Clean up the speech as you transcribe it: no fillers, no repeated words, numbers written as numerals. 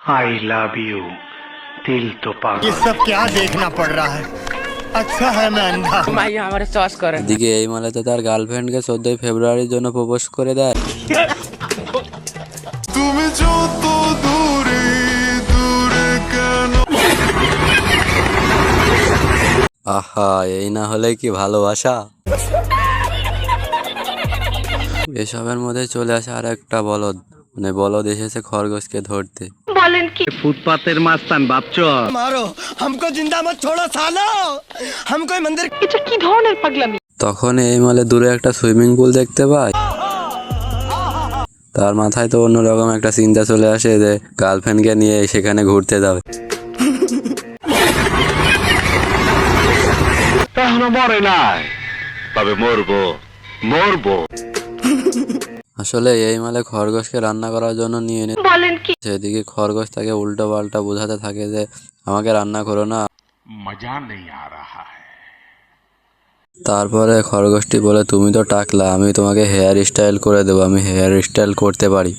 I love you दिल तो पागल। ये सब क्या देखना पड़ रहा है। अच्छा है मैं अंधा हूं। ভাই আমার চয়েস করে এদিকে এই মালেতে তার গার্লফ্রেন্ডকে 14 ফেব্রুয়ারির জন্য প্রপোজ করে দেয়। তুমি যত দূরে দূরে কেন? আহা, এই না হলে কি ভালোবাসা। এসবের মধ্যে চলে আসে আর একটা বলদ, মানে বলদ এসেছে খরগোশকে ধরতে। ফুটপাতের মাস্তান ভাবছ? मारो हमको जिंदा मत छोड़ो सालो। हम कोई मंदिर এটা কি ধরনের পাগলামি তখন এই মালে দূরে একটা সুইমিং পুল দেখতে পায়। তার মাথায় তো অন্যরকম একটা চিন্তা চলে আসে যে গার্লফ্রেন্ডকে নিয়ে সেখানে ঘুরতে যাবে। এখনো মরে নাই, তবে মরবো মরবো। আসলে এই মালে খরগোশকে রান্না করার জন্য নিয়ে এনে বলেন কি সেদিকে খরগোশ তাকে উল্টো পাল্টা বোঝাতে থাকে যে আমাকে রান্না করো না। মজা নেই আ রাহা হ্যায়। তারপরে খরগোশটি বলে তুমি তো টাকলা, আমি তোমাকে হেয়ার স্টাইল করে দেবো, আমি হেয়ার স্টাইল করতে পারি।